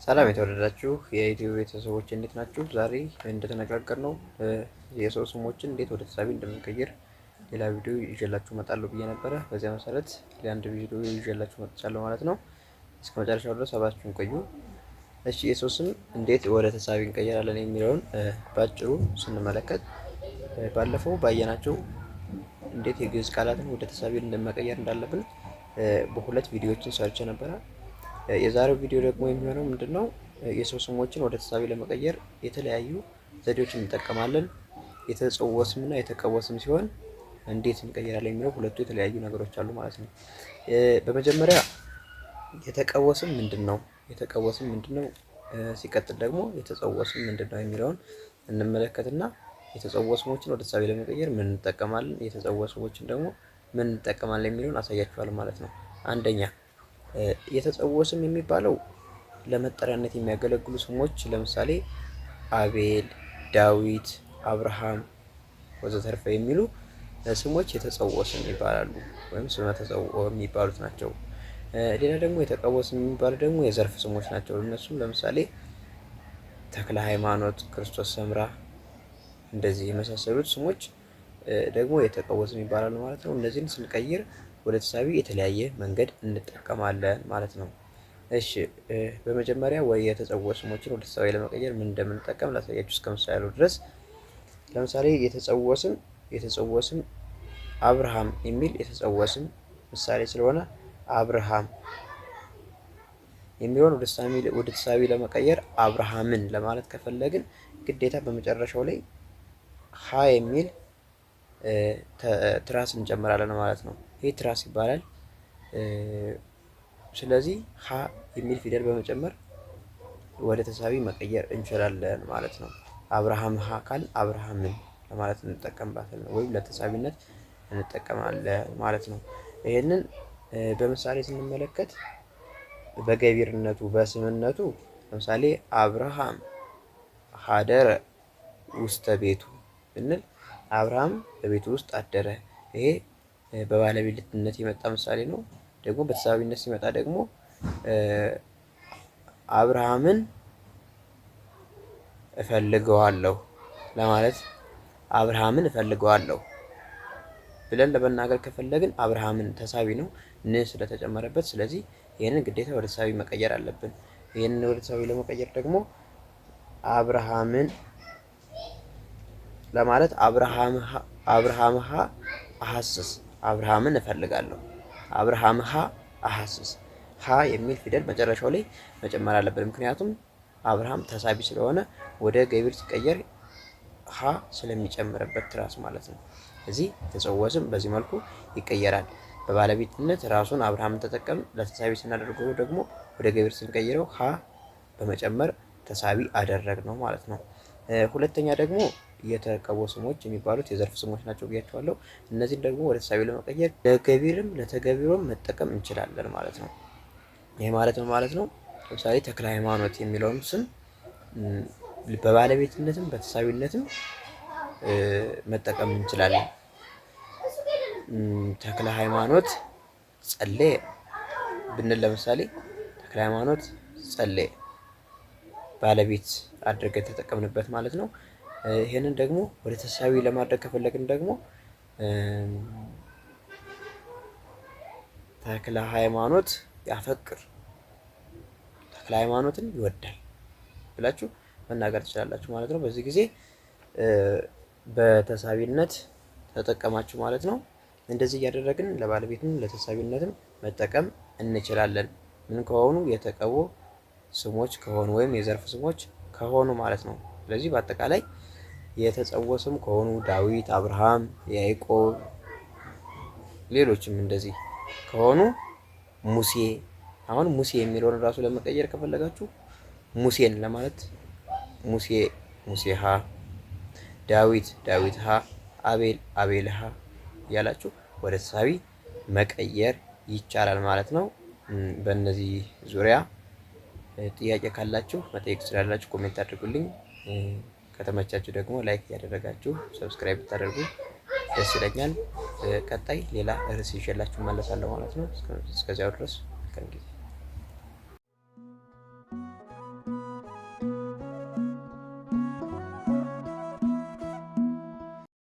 ሰላም የተወደዳችሁ የዩቲዩብ ቤተሰቦች እንዴት ናችሁ? ዛሬ እንደተነጋገርነው የሰው ስሞችን እንዴት ወደ ተሳቢ እንደምንቀይር ሌላ ቪዲዮ ይዤላችሁ እመጣለሁ ብዬ ነበረ። በዚያ መሰረት ለአንድ ቪዲዮ ይዤላችሁ መጥቻለሁ ማለት ነው። እስከ መጨረሻው ድረስ አብራችሁን ቆዩ። እሺ የሰው ስም እንዴት ወደ ተሳቢ እንቀይራለን የሚለውን ባጭሩ ስንመለከት ባለፈው ባየናቸው እንዴት የግዕዝ ቃላትን ወደ ተሳቢ እንደመቀየር እንዳለብን በሁለት ቪዲዮዎችን ሰርቼ ነበረ። የዛሬው ቪዲዮ ደግሞ የሚሆነው ምንድነው? የሰው ስሞችን ወደ ተሳቢ ለመቀየር የተለያዩ ዘዴዎችን እንጠቀማለን። የተጸውዖ ስምና የተቀውዖ ስም ሲሆን እንዴት እንቀይራለን የሚለው ሁለቱ የተለያዩ ነገሮች አሉ ማለት ነው። በመጀመሪያ የተቀውዖ ስም ምንድነው? የተቀውዖ ስም ምንድነው? ሲቀጥል ደግሞ የተጸውዖ ስም ምንድነው የሚለውን እንመለከትና የተጸውዖ ስሞችን ወደ ተሳቢ ለመቀየር ምን እንጠቀማለን፣ የተጸውዖ ስሞችን ደግሞ ምን እንጠቀማለን የሚለውን አሳያችኋለሁ ማለት ነው። አንደኛ የተጸውዖ ስም የሚባለው ለመጠሪያነት የሚያገለግሉ ስሞች ለምሳሌ አቤል፣ ዳዊት፣ አብርሃም ወዘተርፈ የሚሉ ስሞች የተጸውዖ ስም ይባላሉ ወይም ስመ ተጸውዖ የሚባሉት ናቸው። ሌላ ደግሞ የተቀውዖ ስም የሚባሉ ደግሞ የዘርፍ ስሞች ናቸው። እነሱም ለምሳሌ ተክለ ሃይማኖት፣ ክርስቶስ ሰምራ እንደዚህ የመሳሰሉት ስሞች ደግሞ የተቀውዖ ስም ይባላሉ ማለት ነው። እነዚህን ስንቀይር ወደ ተሳቢ የተለያየ መንገድ እንጠቀማለን ማለት ነው። እሺ በመጀመሪያ ወይ የተጸውዖ ስሞችን ወደ ተሳቢ ለመቀየር ምን እንደምንጠቀም ላሳያችሁ እስከ ምሳሌው ድረስ። ለምሳሌ የተጸውዖ ስም አብርሃም የሚል የተጸውዖ ስም ምሳሌ ስለሆነ አብርሃም የሚለውን ወደ ተሳቢ ለመቀየር አብርሃምን ለማለት ከፈለግን ግዴታ በመጨረሻው ላይ ሀ የሚል ትራስ እንጨምራለን ማለት ነው። ይሄ ትራስ ይባላል። ስለዚህ ሀ የሚል ፊደል በመጨመር ወደ ተሳቢ መቀየር እንችላለን ማለት ነው። አብርሃም ሀ ካል አብርሃምን ለማለት እንጠቀምባታለን ወይም ለተሳቢነት እንጠቀማለን ማለት ነው። ይሄንን በምሳሌ ስንመለከት በገቢርነቱ በስምነቱ ለምሳሌ አብርሃም ሀደረ ውስተ ቤቱ ብንል አብርሃም በቤቱ ውስጥ አደረ። ይሄ በባለቤትነት የመጣ ምሳሌ ነው። ደግሞ በተሳቢነት ሲመጣ ደግሞ አብርሃምን እፈልገዋለሁ ለማለት አብርሃምን እፈልገዋለሁ ብለን ለመናገር ከፈለግን አብርሃምን ተሳቢ ነው ን ስለተጨመረበት፣ ስለዚህ ይህንን ግዴታ ወደ ተሳቢ መቀየር አለብን። ይህንን ወደ ተሳቢ ለመቀየር ደግሞ አብርሃምን ለማለት አብርሃምሃ አሐስስ አብርሃምን እፈልጋለሁ። አብርሃምሃ አሐስስ ሀ የሚል ፊደል መጨረሻው ላይ መጨመር አለብን። ምክንያቱም አብርሃም ተሳቢ ስለሆነ ወደ ገቢር ሲቀየር ሀ ስለሚጨምርበት ትራስ ማለት ነው። እዚህ የተጸውዖ ስም በዚህ መልኩ ይቀየራል። በባለቤትነት ራሱን አብርሃምን ተጠቀም፣ ለተሳቢ ስናደርገው ደግሞ ወደ ገቢር ስንቀይረው ሀ በመጨመር ተሳቢ አደረግ ነው ማለት ነው። ሁለተኛ ደግሞ የተቀውዖ ስሞች የሚባሉት የዘርፍ ስሞች ናቸው ብያቸዋለሁ። እነዚህን ደግሞ ወደ ተሳቢ ለመቀየር ለገቢርም ለተገቢሮም መጠቀም እንችላለን ማለት ነው። ይሄ ማለት ምን ማለት ነው? ለምሳሌ ተክለ ሃይማኖት የሚለውን ስም በባለቤትነትም በተሳቢነትም መጠቀም እንችላለን። ተክለ ሃይማኖት ጸለየ ብንል ለምሳሌ ተክለ ሃይማኖት ጸለየ ባለቤት አድርገን ተጠቀምንበት ማለት ነው። ይሄንን ደግሞ ወደ ተሳቢ ለማድረግ ከፈለግን ደግሞ ተክለ ሃይማኖት ያፈቅር ተክለ ሃይማኖትን ይወዳል ብላችሁ መናገር ትችላላችሁ ማለት ነው። በዚህ ጊዜ በተሳቢነት ተጠቀማችሁ ማለት ነው። እንደዚህ እያደረግን ለባለቤትም ለተሳቢነትም መጠቀም እንችላለን። ምን ከሆኑ የተቀውዖ ስሞች ከሆኑ ወይም የዘርፍ ስሞች ከሆኑ ማለት ነው። ስለዚህ በአጠቃላይ የተጸውዖ ስም ከሆኑ ዳዊት፣ አብርሃም፣ ያዕቆብ ሌሎችም እንደዚህ ከሆኑ ሙሴ። አሁን ሙሴ የሚለውን ራሱ ለመቀየር ከፈለጋችሁ ሙሴን ለማለት ሙሴ ሙሴሃ፣ ዳዊት ዳዊትሃ፣ አቤል አቤልሃ እያላችሁ ወደ ተሳቢ መቀየር ይቻላል ማለት ነው። በእነዚህ ዙሪያ ጥያቄ ካላችሁ መጠየቅ ትችላላችሁ። ኮሜንት አድርጉልኝ። ከተመቻችሁ ደግሞ ላይክ እያደረጋችሁ ሰብስክራይብ ብታደርጉ ደስ ይለኛል። ቀጣይ ሌላ ርዕስ ይዤላችሁ እመለሳለሁ ማለት ነው። እስከዚያው ድረስ መልካም ጊዜ